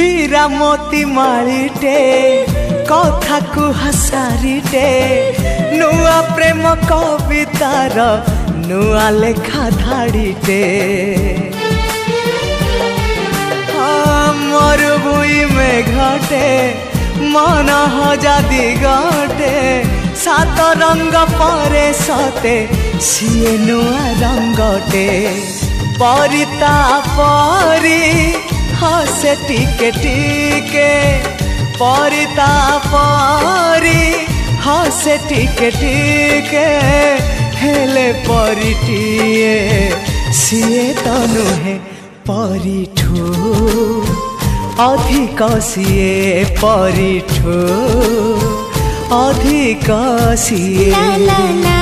हीरा मोती माळीटे कथा कुहासारीटे नुआ प्रेम कवितार नुआ लेखा धाड़ीटे मरुभूमि मेघटे मन हजादी गटे सात रंग परे सते सिए नुआ रंगटे परिता परी हसे टिके टिके परिता परी हसे टिके टिके हेले परिटिए सिए तो नुहे परिठू अधिक सिए परिठू अधिक सिए ला ला ला